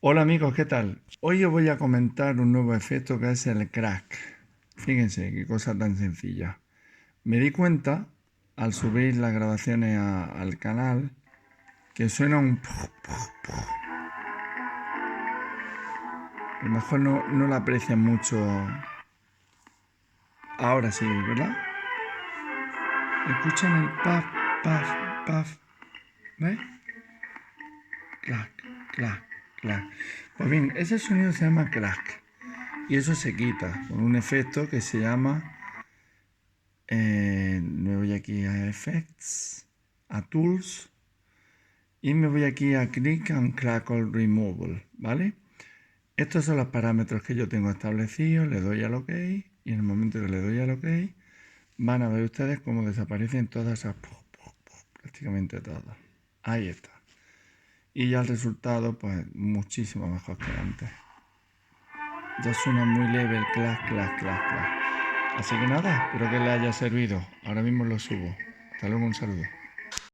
Hola amigos, ¿qué tal? Hoy os voy a comentar un nuevo efecto que es el crack. Fíjense qué cosa tan sencilla. Me di cuenta al subir las grabaciones al canal que suena un... A lo mejor no lo aprecian mucho. Ahora sí, ¿verdad? Escuchan el paf, paf, paf. ¿Ves? Clac, clac, clac. Pues bien, ese sonido se llama crack. Y eso se quita con un efecto que se llama me voy aquí a Effects, a Tools y me voy aquí a Click and Crackle Removal, ¿vale? Estos son los parámetros que yo tengo establecidos, le doy al OK y en el momento que le doy al OK van a ver ustedes cómo desaparecen todas esas, prácticamente todas. Ahí está. Y ya el resultado, pues muchísimo mejor que antes. Ya suena muy leve el clac, clac, clac, clac. Así que nada, espero que les haya servido. Ahora mismo lo subo. Hasta luego, un saludo.